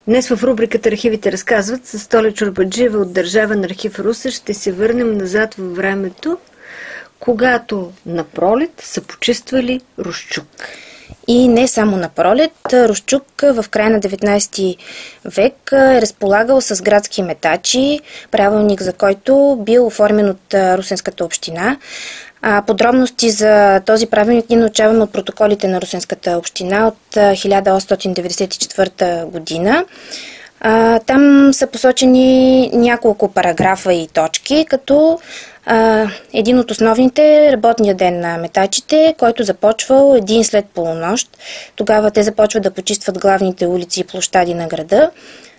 Днес в рубриката "Архивите разказват" с Столя Чорбаджиева от Държавен архив Русе ще се върнем назад във времето, когато на пролет са почиствали Русчук. И не само на пролет. Русчук в края на 19 век е разполагал с градски метачи, правилник за който бил оформен от Русенската община. Подробности за този правилник ние научаваме от протоколите на Русенската община от 1894 година. Там са посочени няколко параграфа и точки, като един от основните е работния ден на метачите, който започвал един след полунощ. Тогава те започват да почистват главните улици и площади на града.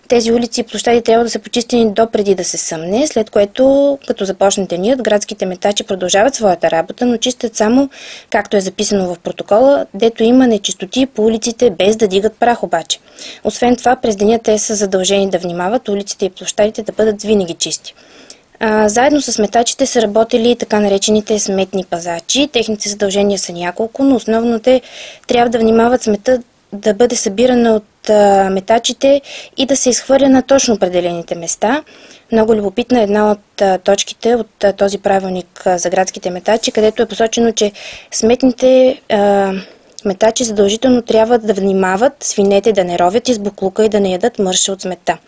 Тези улици и площади трябва да са почистени до преди да се съмне, след което, като започне денят, градските метачи продължават своята работа, но чистят само, както е записано в протокола, дето има нечистоти по улиците, без да дигат прах обаче. Освен това, през деня те са задължени да внимават улиците и площадите да бъдат винаги чисти. Заедно с метачите са работили така наречените сметни пазачи. Техните задължения са няколко, но основно те трябва да внимават смета да бъде събирана от метачите и да се изхвърля на точно определените места. Много любопитна е една от точките от този правилник за градските метачи, където е посочено, че сметните метачи задължително трябва да внимават свинете да не ровят из буклука и да не ядат мърша от сметта.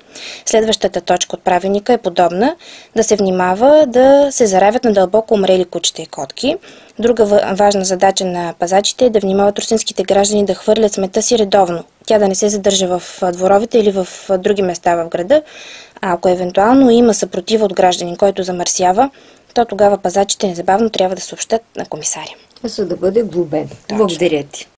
Следващата точка от правилника е подобна: да се внимава да се заравят на дълбоко умрели кучета и котки. Друга важна задача на пазачите е да внимават русинските граждани да хвърлят сметта си редовно. Тя да не се задържа в дворовете или в други места в града. А ако евентуално има съпротива от гражданин, който замърсява, то тогава пазачите незабавно трябва да съобщат на комисаря, За да бъде глобен. Точно. Благодаря ти.